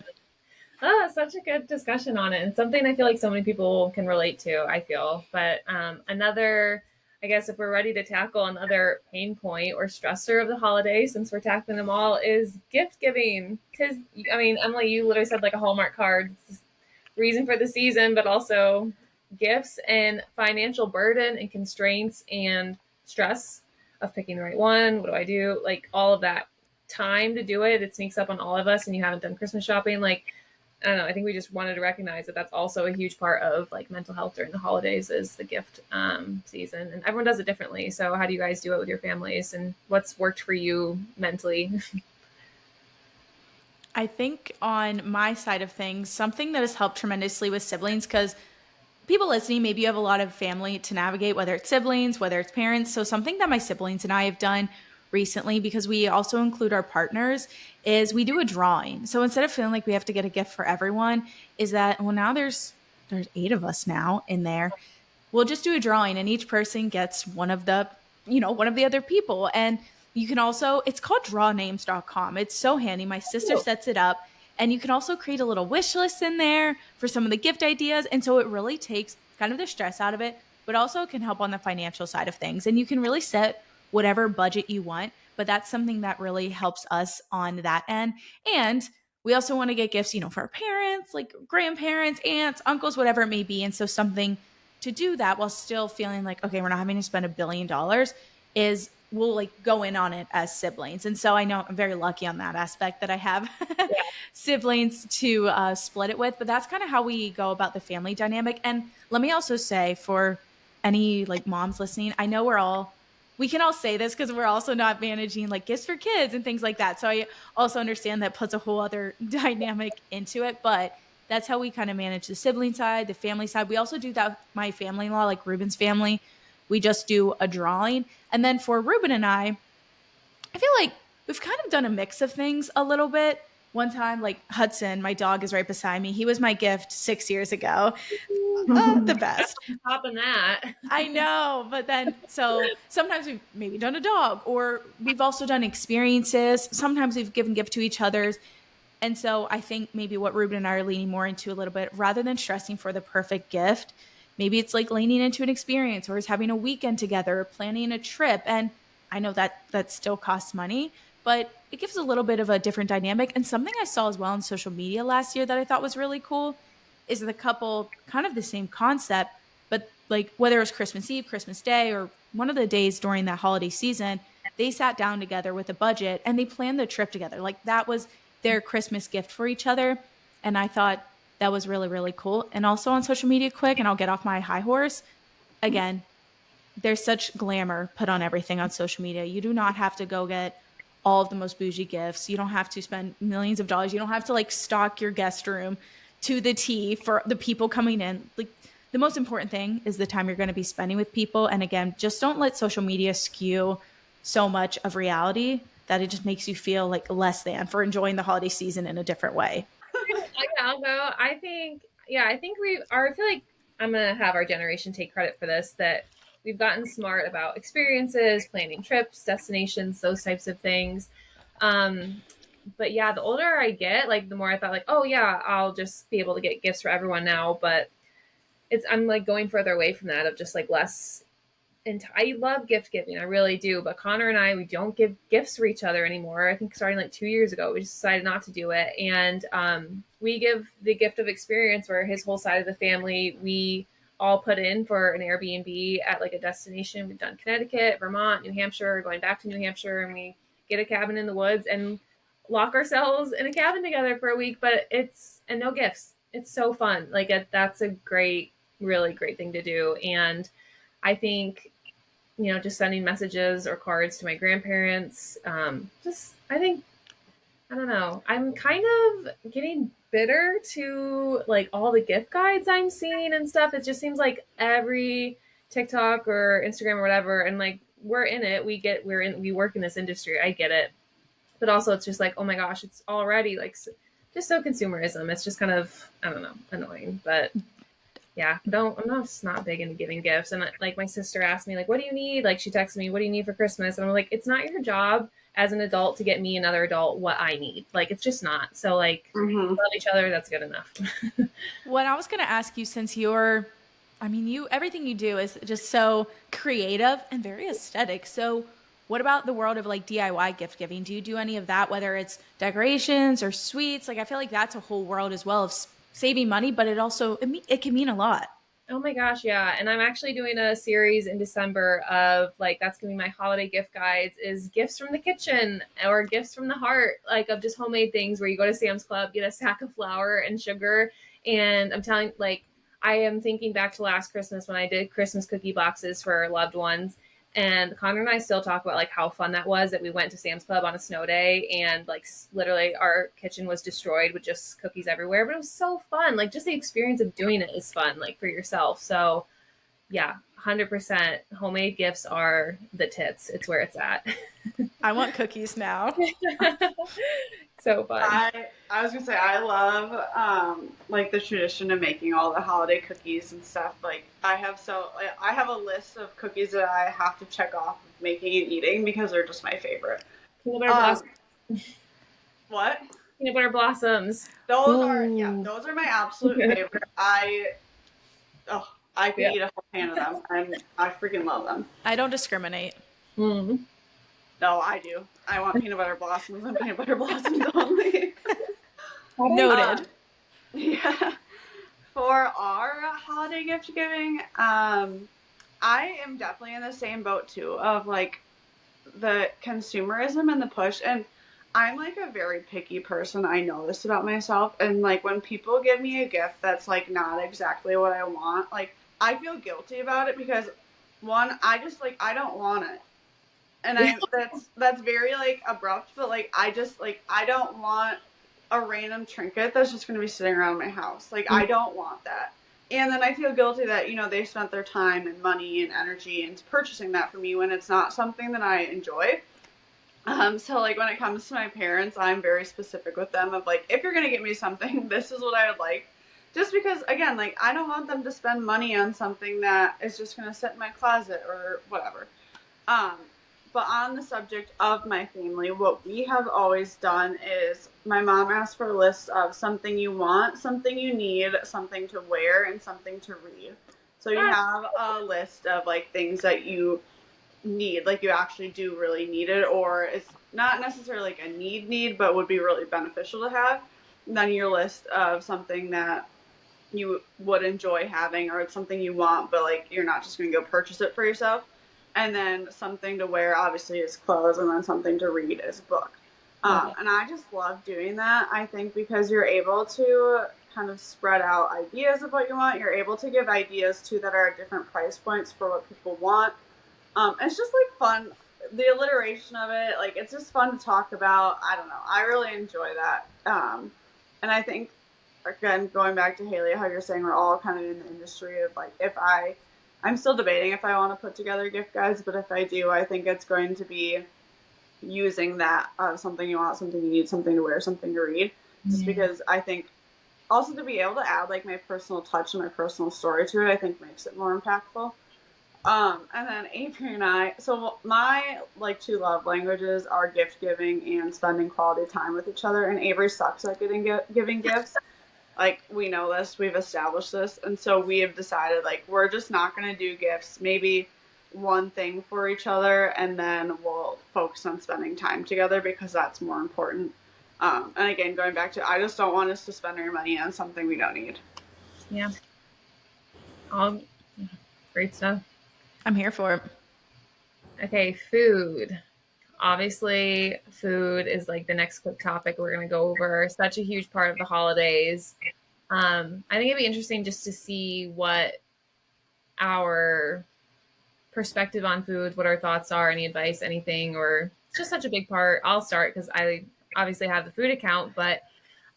Oh, such a good discussion on it, and something I feel like so many people can relate to. I feel, but another, I guess, if we're ready to tackle another pain point or stressor of the holidays, since we're tackling them all, is gift giving. Because I mean, Emily, you literally said like a Hallmark card, it's the reason for the season, but also gifts and financial burden and constraints and stress of picking the right one. What do I do? Like all of that time to do it, it sneaks up on all of us, and you haven't done Christmas shopping, like I don't know. I think we just wanted to recognize that that's also a huge part of like mental health during the holidays is the gift season, and everyone does it differently. So, how do you guys do it with your families, and what's worked for you mentally? I think on my side of things, something that has helped tremendously with siblings, because people listening, maybe you have a lot of family to navigate, whether it's siblings, whether it's parents. So something that my siblings and I have done recently, because we also include our partners, is we do a drawing. So instead of feeling like we have to get a gift for everyone, is that well now there's eight of us now in there. we'll just do a drawing and each person gets one of the, one of the other people. And you can also, it's called drawnames.com. It's so handy. My sister Cool. sets it up, and you can also create a little wish list in there for some of the gift ideas. And so it really takes kind of the stress out of it, but also can help on the financial side of things. And you can really set whatever budget you want, but that's something that really helps us on that end. And we also want to get gifts, for our parents, like grandparents, aunts, uncles, whatever it may be. And so something to do that while still feeling like, okay, we're not having to spend $1 billion is we'll like go in on it as siblings. And so I know I'm very lucky on that aspect that I have Yeah. siblings to split it with, but that's kind of how we go about the family dynamic. And let me also say, for any like moms listening, I know we can all say this because we're also not managing like gifts for kids and things like that. So I also understand that puts a whole other dynamic into it, but that's how we kind of manage the sibling side, the family side. We also do that with my family-in-law, like Ruben's family. We just do a drawing. And then for Ruben and I feel like we've kind of done a mix of things a little bit. One time, like Hudson, my dog is right beside me. He was my gift 6 years ago. The best. Popping that. I know, but then so sometimes we've maybe done a dog, or we've also done experiences. Sometimes we've given gift to each other's. And so I think maybe what Ruben and I are leaning more into a little bit, rather than stressing for the perfect gift, maybe it's like leaning into an experience, or is having a weekend together, or planning a trip. And I know that still costs money, but it gives a little bit of a different dynamic. And something I saw as well on social media last year that I thought was really cool is the couple, kind of the same concept, but like whether it was Christmas Eve, Christmas Day, or one of the days during that holiday season, they sat down together with a budget and they planned the trip together. Like that was their Christmas gift for each other. And I thought that was really, really cool. And also on social media, quick, and I'll get off my high horse. Again, there's such glamour put on everything on social media. You do not have to go get all of the most bougie gifts. You don't have to spend millions of dollars. You don't have to like stock your guest room to the T for the people coming in. Like the most important thing is the time you're going to be spending with people. And again, just don't let social media skew so much of reality that it just makes you feel like less than for enjoying the holiday season in a different way. I'll go. I think we are. I feel like I'm gonna have our generation take credit for this. That we've gotten smart about experiences, planning trips, destinations, those types of things. Um, but yeah, the older I get, like the more I thought, like, oh yeah, I'll just be able to get gifts for everyone now. But I'm like going further away from that of just like less. And I love gift giving, I really do. But Connor and I, we don't give gifts for each other anymore. I think starting like 2 years ago, we just decided not to do it. And we give the gift of experience where his whole side of the family, we all put in for an Airbnb at like a destination. We've done Connecticut, Vermont, New Hampshire, going back to New Hampshire, and we get a cabin in the woods and lock ourselves in a cabin together for a week. But and no gifts. It's so fun. Like that's a really great thing to do. And I think just sending messages or cards to my grandparents. I think, I don't know. I'm kind of getting bitter to like all the gift guides I'm seeing and stuff. It just seems like every TikTok or Instagram or whatever, and like we're in it. We work in this industry. I get it, but also it's just like, oh my gosh, it's already like just so consumerism. It's just kind of, I don't know, annoying, but yeah, I'm not just not big into giving gifts. And like my sister asked me, like, what do you need? Like she texted me, what do you need for Christmas? And I'm like, it's not your job as an adult to get me another adult what I need. Like it's just not. So like love each other, that's good enough. What I was going to ask you, since everything you do is just so creative and very aesthetic. So what about the world of like DIY gift giving? Do you do any of that, whether it's decorations or sweets? Like I feel like that's a whole world as well of saving money, but it can mean a lot. Oh my gosh, yeah. And I'm actually doing a series in December of like that's gonna be my holiday gift guides, is gifts from the kitchen or gifts from the heart, like of just homemade things where you go to Sam's Club, get a sack of flour and sugar. And I'm telling, like, I am thinking back to last Christmas when I did Christmas cookie boxes for loved ones. And Connor and I still talk about like how fun that was, that we went to Sam's Club on a snow day and like literally our kitchen was destroyed with just cookies everywhere. But it was so fun. Like just the experience of doing it is fun, like for yourself. So yeah, 100% homemade gifts are the tits. It's where it's at. I want cookies now. So fun. I was gonna say I love like the tradition of making all the holiday cookies and stuff. Like I have a list of cookies that I have to check off making and eating because they're just my favorite. Peanut butter Um, blossom. what? Peanut butter blossoms. Ooh. Those are my absolute favorite. I could Yeah. eat a whole pan of them, and I freaking love them. I don't discriminate. Mm. No, I do. I want peanut butter blossoms and peanut butter blossoms only. Noted. um, yeah. For our holiday gift giving, I am definitely in the same boat too of like the consumerism and the push. And I'm like a very picky person. I know this about myself. And like when people give me a gift that's like not exactly what I want, like I feel guilty about it because one, I just like I don't want it. And I that's very like abrupt, but like I just like I don't want a random trinket that's just going to be sitting around my house. Like I don't want that. And then I feel guilty that, they spent their time and money and energy into purchasing that for me when it's not something that I enjoy. So like when it comes to my parents, I'm very specific with them of like, if you're gonna get me something, this is what I would like. Just because again, like I don't want them to spend money on something that is just gonna sit in my closet or whatever. Um, but on the subject of my family, what we have always done is my mom asks for a list of something you want, something you need, something to wear, and something to read. So you have a list of like things that you need, like you actually do really need it, or it's not necessarily like a need, but would be really beneficial to have. And then your list of something that you would enjoy having, or it's something you want, but like you're not just going to go purchase it for yourself. And then something to wear, obviously, is clothes, and then something to read is a book. And I just love doing that, I think, because you're able to kind of spread out ideas of what you want. You're able to give ideas, too, that are at different price points for what people want. It's just like fun. The alliteration of it, like it's just fun to talk about. I don't know. I really enjoy that. And I think again, going back to Haley, how you're saying we're all kind of in the industry of like I'm still debating if I want to put together gift guides, but if I do, I think it's going to be using that something you want, something you need, something to wear, something to read. Just because I think also to be able to add like my personal touch and my personal story to it, I think makes it more impactful. And then Avery and so my like two love languages are gift giving and spending quality time with each other. And Avery sucks at giving gifts. Like we know this, we've established this, and so we have decided like we're just not gonna do gifts. Maybe one thing for each other, and then we'll focus on spending time together because that's more important. And again, going back to, I just don't want us to spend our money on something we don't need. Yeah. All great stuff. I'm here for it. Okay, food. Obviously, food is like the next quick topic we're going to go over. Such a huge part of the holidays. I think it'd be interesting just to see what our perspective on food, what our thoughts are, any advice, anything, or it's just such a big part. I'll start because I obviously have the food account, but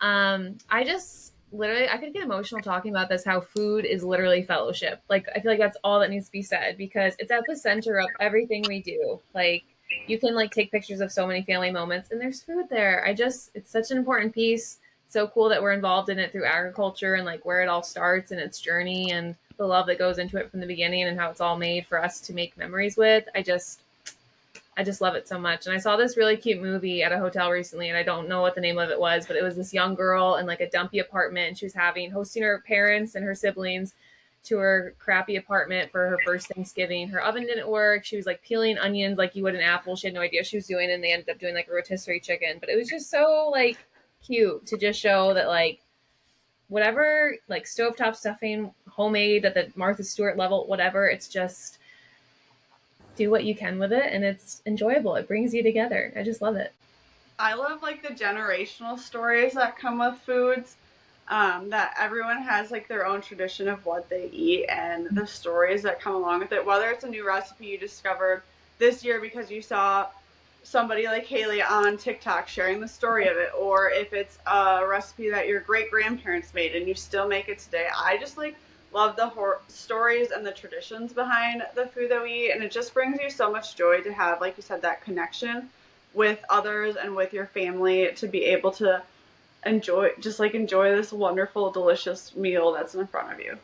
I just literally I could get emotional talking about this. How food is literally fellowship. Like I feel like that's all that needs to be said because it's at the center of everything we do. Like you can like take pictures of so many family moments, and there's food there. It's such an important piece. So cool that we're involved in it through agriculture and like where it all starts and its journey and the love that goes into it from the beginning and how it's all made for us to make memories with. I just love it so much. And I saw this really cute movie at a hotel recently, and I don't know what the name of it was, but it was this young girl in like a dumpy apartment, and she was hosting her parents and her siblings to her crappy apartment for her first Thanksgiving. Her oven didn't work. She was like peeling onions like you would an apple. She had no idea what she was doing, and they ended up doing like a rotisserie chicken. But it was just so like cute to just show that like whatever like stovetop stuffing, homemade at the Martha Stewart level, whatever, it's just do what you can with it, and it's enjoyable. It brings you together. I just love it. I love like the generational stories that come with foods. That everyone has like their own tradition of what they eat and the stories that come along with it. Whether it's a new recipe you discovered this year because you saw somebody like Haley on TikTok sharing the story of it, or if it's a recipe that your great grandparents made and you still make it today. I just like love the stories and the traditions behind the food that we eat, and it just brings you so much joy to have, like you said, that connection with others and with your family to be able to enjoy this wonderful, delicious meal that's in front of you.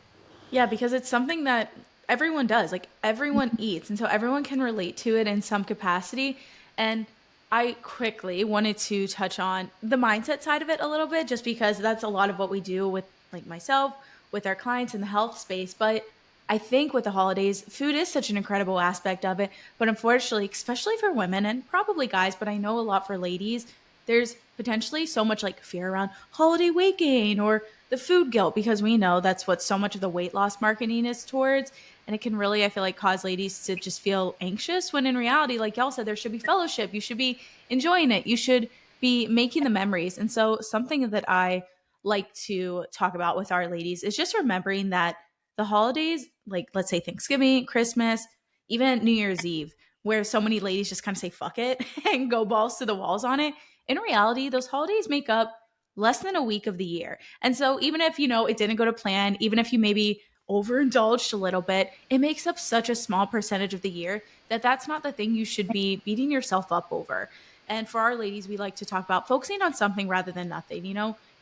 Yeah, because it's something that everyone does. Like everyone eats, and so everyone can relate to it in some capacity. And I quickly wanted to touch on the mindset side of it a little bit just because that's a lot of what we do with like myself, with our clients in the health space, but I think with the holidays, food is such an incredible aspect of it, but unfortunately, especially for women and probably guys, but I know a lot for ladies, there's potentially so much like fear around holiday weight gain or the food guilt because we know that's what so much of the weight loss marketing is towards. And it can really, I feel like, cause ladies to just feel anxious when in reality, like y'all said, there should be fellowship. You should be enjoying it. You should be making the memories. And so, something that I like to talk about with our ladies is just remembering that the holidays, like let's say Thanksgiving, Christmas, even New Year's Eve, where so many ladies just kind of say fuck it and go balls to the walls on it. In reality, those holidays make up less than a week of the year. And so even if, it didn't go to plan, even if you maybe overindulged a little bit, it makes up such a small percentage of the year that that's not the thing you should be beating yourself up over. And for our ladies, we like to talk about focusing on something rather than nothing.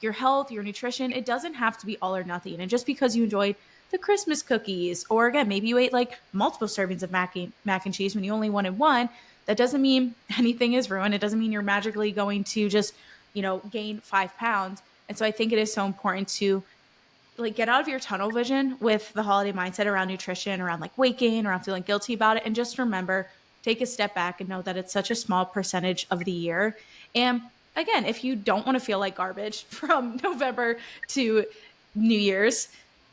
Your health, your nutrition, it doesn't have to be all or nothing. And just because you enjoyed the Christmas cookies, or again, maybe you ate like multiple servings of mac and cheese when you only wanted one, that doesn't mean anything is ruined. It doesn't mean you're magically going to just, gain 5 pounds. And so I think it is so important to like get out of your tunnel vision with the holiday mindset around nutrition, around like weight gain, around feeling guilty about it. And just remember, take a step back and know that it's such a small percentage of the year. And again, if you don't want to feel like garbage from November to New Year's,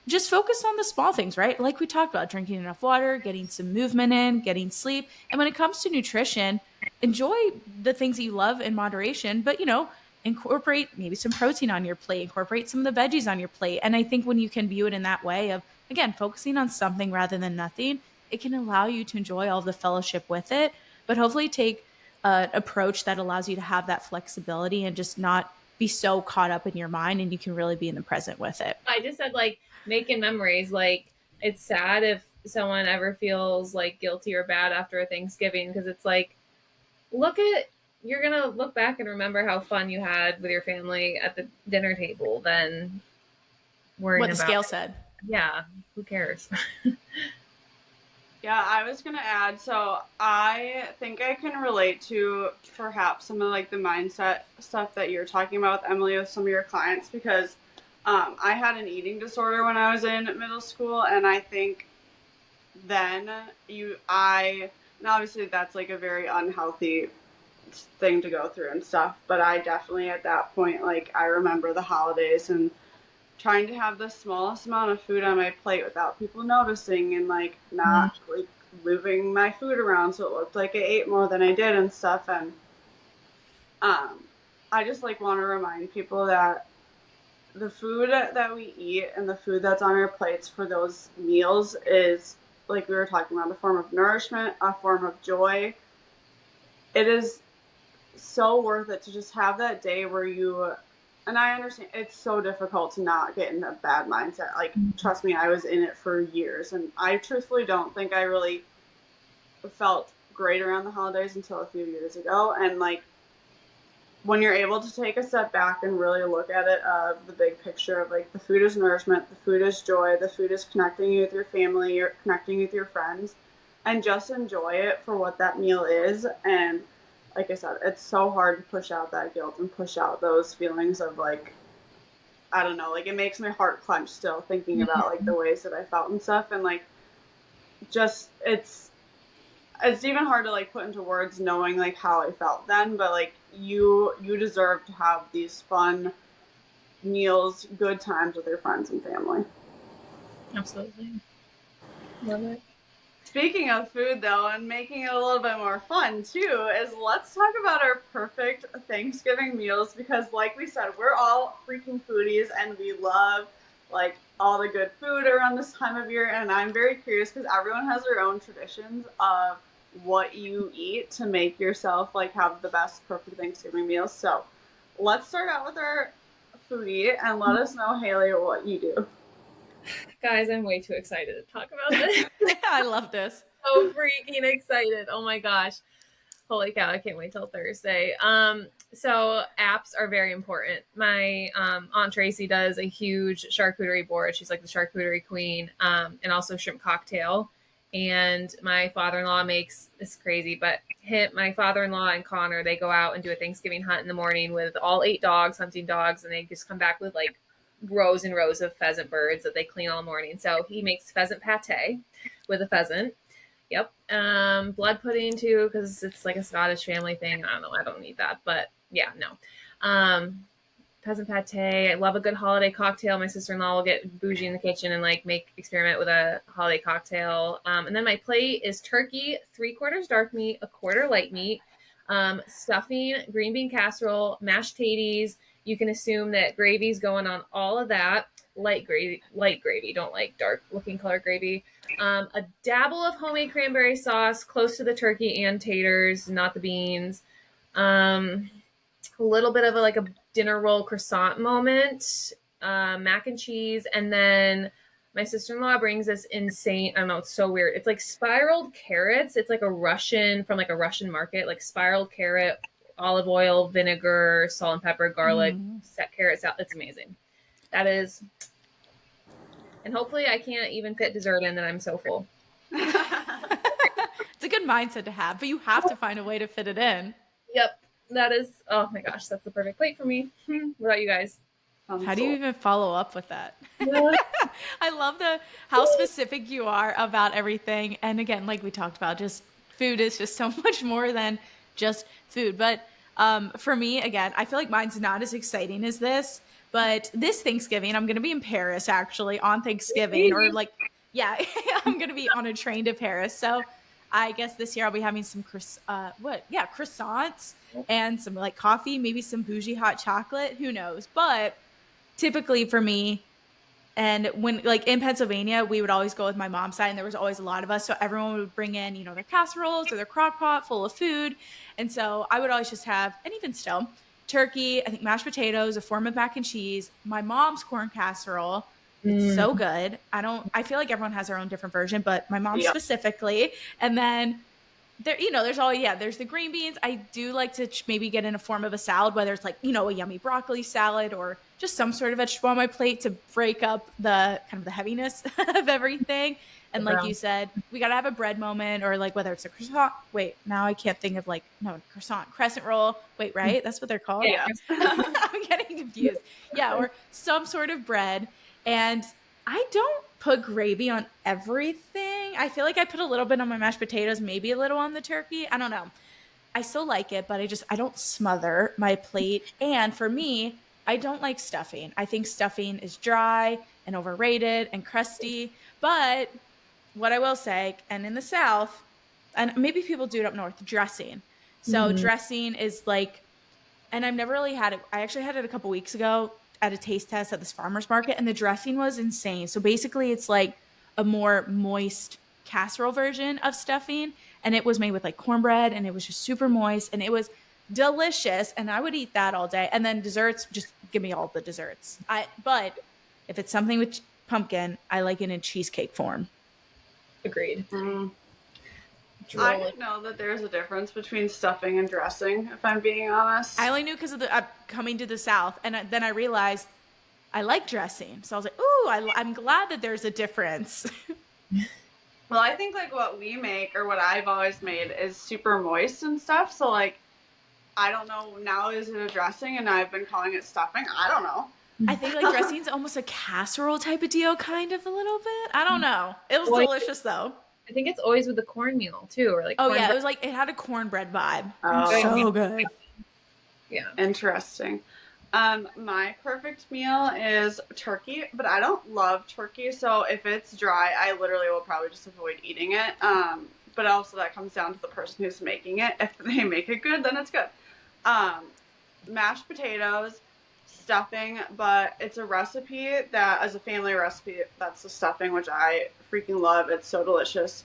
just focus on the small things, right? Like we talked about, drinking enough water, getting some movement in, getting sleep. And when it comes to nutrition, enjoy the things that you love in moderation, but incorporate maybe some protein on your plate, incorporate some of the veggies on your plate. And I think when you can view it in that way of, again, focusing on something rather than nothing, it can allow you to enjoy all the fellowship with it, but hopefully take an approach that allows you to have that flexibility and just not be so caught up in your mind and you can really be in the present with it. I just said like making memories. Like it's sad if someone ever feels like guilty or bad after a Thanksgiving because it's like you're gonna look back and remember how fun you had with your family at the dinner table than worrying what the about scale said. Yeah, who cares? Yeah, I was gonna add, so I think I can relate to perhaps some of like the mindset stuff that you're talking about with Emily with some of your clients because I had an eating disorder when I was in middle school, and I think then and obviously that's like a very unhealthy thing to go through and stuff, but I definitely at that point, like, I remember the holidays and trying to have the smallest amount of food on my plate without people noticing and like not like moving my food around so it looked like I ate more than I did and stuff. And I just like want to remind people that the food that we eat and the food that's on our plates for those meals is, like we were talking about, a form of nourishment, a form of joy. It is so worth it to just have that day where you, and I understand it's so difficult to not get in a bad mindset. Like, trust me, I was in it for years, and I truthfully don't think I really felt great around the holidays until a few years ago. And like, when you're able to take a step back and really look at it, the big picture of like the food is nourishment, the food is joy, the food is connecting you with your family, you're connecting with your friends, and just enjoy it for what that meal is. And like I said, it's so hard to push out that guilt and push out those feelings of like, I don't know, like it makes my heart clench still thinking about like the ways that I felt and stuff. And like, just, it's even hard to like put into words knowing like how I felt then, but like you deserve to have these fun meals, good times with your friends and family. Absolutely. Love it. Speaking of food though, and making it a little bit more fun too, is let's talk about our perfect Thanksgiving meals because like we said, we're all freaking foodies and we love like all the good food around this time of year. And I'm very curious because everyone has their own traditions of what you eat to make yourself like have the best perfect Thanksgiving meals. So let's start out with our foodie and let us know, Haley, what you do. Guys, I'm way too excited to talk about this. I love this. So freaking excited. Oh my gosh. Holy cow, I can't wait till Thursday. So apps are very important. My Aunt Tracy does a huge charcuterie board. She's like the charcuterie queen, and also shrimp cocktail. And my father-in-law makes this crazy, but my father-in-law and Connor, they go out and do a Thanksgiving hunt in the morning with all 8 dogs, hunting dogs, and they just come back with like rows and rows of pheasant birds that they clean all morning. So he makes pheasant pate with a pheasant. Yep. Blood pudding too, because it's like a Scottish family thing. I don't know. I don't need that, but yeah, no. Peasant pate. I love a good holiday cocktail. My sister-in-law will get bougie in the kitchen and like experiment with a holiday cocktail. And then my plate is turkey, 3/4 dark meat, 1/4 light meat, stuffing, green bean casserole, mashed tatties. You can assume that gravy's going on all of that. Light gravy. Don't like dark looking color gravy. A dabble of homemade cranberry sauce, close to the turkey and taters, not the beans. A little bit of a dinner roll croissant moment, mac and cheese, and then my sister-in-law brings this insane, I don't know, it's so weird. It's like spiraled carrots. It's like a Russian market, like spiraled carrot, olive oil, vinegar, salt and pepper, garlic, set carrots out. It's amazing. That is, and hopefully I can't even fit dessert in, that I'm so full. It's a good mindset to have, but you have to find a way to fit it in. Yep. That is, oh my gosh, that's the perfect plate for me. What about you guys? How do you even follow up with that? I love how specific you are about everything. And again, like we talked about, just food is just so much more than just food. But for me, again, I feel like mine's not as exciting as this. But this Thanksgiving, I'm going to be in Paris actually on Thanksgiving, or yeah, I'm going to be on a train to Paris. So I guess this year I'll be having some croissants and some like coffee, maybe some bougie hot chocolate. Who knows? But typically for me, and when like in Pennsylvania, we would always go with my mom's side, and there was always a lot of us. So everyone would bring in, their casseroles or their crock pot full of food. And so I would always just have, and even still, turkey, I think mashed potatoes, a form of mac and cheese, my mom's corn casserole. It's so good. I feel like everyone has their own different version, but my mom specifically. And then there's the green beans. I do like to maybe get in a form of a salad, whether it's like, a yummy broccoli salad or just some sort of vegetable on my plate to break up the kind of the heaviness of everything. And like you said, we got to have a bread moment, or like whether it's a croissant. Wait, now I can't think of croissant, crescent roll. Wait, right? That's what they're called? Yeah. I'm getting confused. Yeah, or some sort of bread. And I don't put gravy on everything. I feel like I put a little bit on my mashed potatoes, maybe a little on the turkey. I don't know. I still like it, but I don't smother my plate. And for me, I don't like stuffing. I think stuffing is dry and overrated and crusty. But what I will say, and in the South, and maybe people do it up north, dressing. So dressing is like, and I've never really had it. I actually had it a couple weeks ago at a taste test at this farmer's market, and the dressing was insane. So basically it's like a more moist casserole version of stuffing, and it was made with like cornbread, and it was just super moist, and it was delicious, and I would eat that all day. And then desserts, just give me all the desserts. But if it's something with pumpkin, I like it in cheesecake form. Agreed. I didn't know that there's a difference between stuffing and dressing, if I'm being honest. I only knew because of coming to the South, and then I realized I like dressing. So I was like, ooh, I'm glad that there's a difference. Well, I think like what we make, or what I've always made, is super moist and stuff. So like, I don't know, now is it a dressing and I've been calling it stuffing? I don't know. I think like dressing's almost a casserole type of deal, kind of a little bit. I don't know. It was delicious though. I think it's always with the cornmeal too, or like. Oh yeah, it was like it had a cornbread vibe. Oh, so good. Yeah. Interesting. My perfect meal is turkey, but I don't love turkey, so if it's dry, I literally will probably just avoid eating it. But also that comes down to the person who's making it. If they make it good, then it's good. Mashed potatoes, stuffing, but it's a recipe that, as a family recipe, that's the stuffing, which I freaking love. It's so delicious.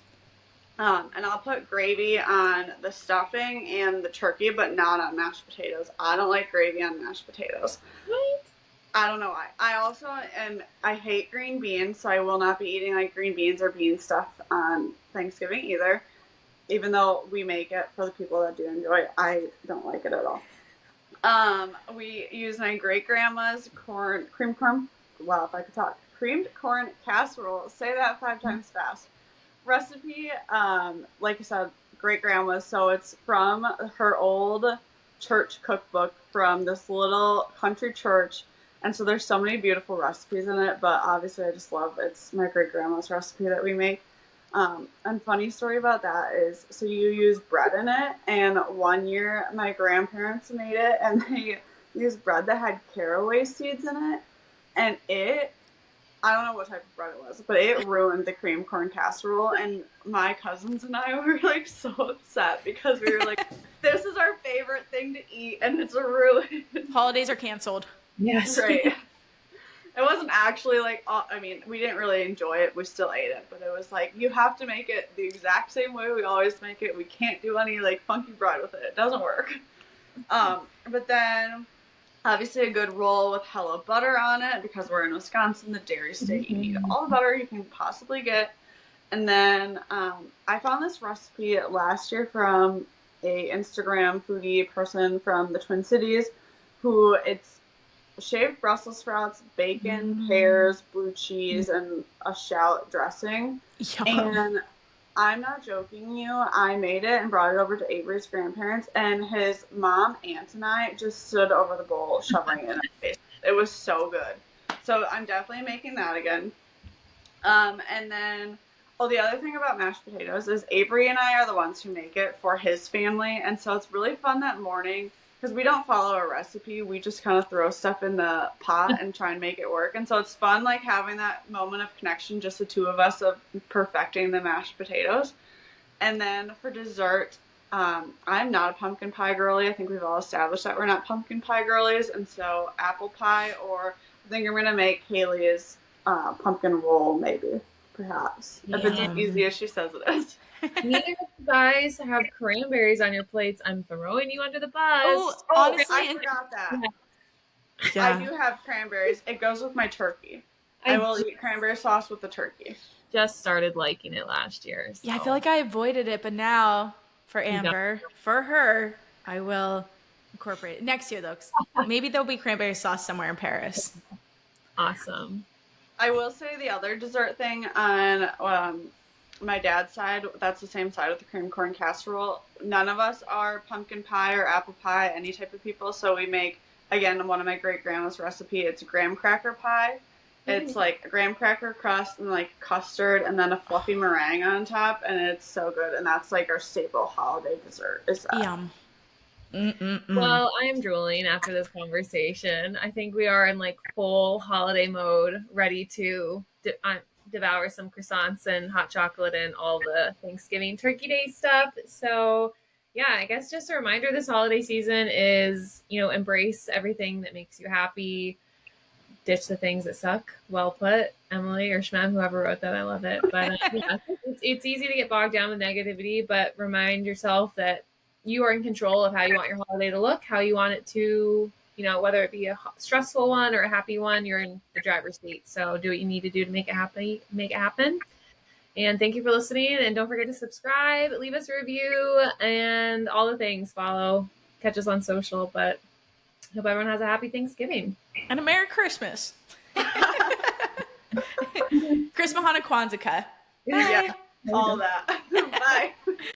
And I'll put gravy on the stuffing and the turkey, but not on mashed potatoes. I don't like gravy on mashed potatoes. What? I don't know why. I hate green beans, so I will not be eating like green beans or bean stuff on Thanksgiving either. even though we make it for the people that do enjoy it, I don't like it at all. We use my great grandma's creamed corn casserole. Say that 5 times fast. Recipe, like I said, great grandma's. So it's from her old church cookbook from this little country church. And so there's so many beautiful recipes in it, but obviously I just love it's my great grandma's recipe that we make. And funny story about that is, so you use bread in it, and one year my grandparents made it, and they used bread that had caraway seeds in it, and I don't know what type of bread it was, but it ruined the cream corn casserole, and my cousins and I were like so upset because we were like, this is our favorite thing to eat, and it's ruined. Holidays are canceled. Yes. Right. It wasn't actually like, I mean, we didn't really enjoy it. We still ate it, but it was like, you have to make it the exact same way we always make it. We can't do any like funky bread with it. It doesn't work. But then obviously a good roll with hella butter on it because we're in Wisconsin, the dairy state. You need all the butter you can possibly get. And then I found this recipe last year from a Instagram foodie person from the Twin Cities who it's shaved Brussels sprouts, bacon, pears, blue cheese, and a shallot dressing. Yum. And I'm not joking you, I made it and brought it over to Avery's grandparents, and his mom, aunt, and I just stood over the bowl shoving it in our face. It was so good. So I'm definitely making that again. And then, the other thing about mashed potatoes is Avery and I are the ones who make it for his family, and so it's really fun that morning because we don't follow a recipe. We just kind of throw stuff in the pot and try and make it work. And so it's fun, like, having that moment of connection, just the two of us, of perfecting the mashed potatoes. And then for dessert, I'm not a pumpkin pie girly. I think we've all established that we're not pumpkin pie girlies. And so apple pie, or I think I'm going to make Haley's pumpkin roll, maybe, perhaps. If it's as easy as she says it is. Neither of you guys have cranberries on your plates. I'm throwing you under the bus. Oh, honestly, I forgot that. Yeah. I do have cranberries. It goes with my turkey. I will eat cranberry sauce with the turkey. Just started liking it last year. So. Yeah, I feel like I avoided it, but now for Amber, for her, I will incorporate it. Next year, though. Maybe there'll be cranberry sauce somewhere in Paris. Awesome. I will say the other dessert thing on my dad's side, that's the same side with the cream corn casserole. None of us are pumpkin pie or apple pie, any type of people. So we make, again, one of my great grandma's recipe. It's graham cracker pie. It's like a graham cracker crust and like custard and then a fluffy meringue on top. And it's so good. And that's like our staple holiday dessert. Is that. Yum. Well, I am drooling after this conversation. I think we are in like full holiday mode, ready to devour some croissants and hot chocolate and all the Thanksgiving Turkey Day stuff. So yeah, I guess just a reminder, this holiday season is, embrace everything that makes you happy. Ditch the things that suck. Well put, Emily or Shmem, whoever wrote that. I love it. But yeah, it's easy to get bogged down with negativity, but remind yourself that you are in control of how you want your holiday to look, how you want it to, whether it be a stressful one or a happy one, you're in the driver's seat. So do what you need to do to make it happen. And thank you for listening. And don't forget to subscribe, leave us a review, and all the things. Follow, catch us on social. But hope everyone has a happy Thanksgiving. And a Merry Christmas. Christmas, Hanukkah, Kwanzaa. Yeah, all that. Bye.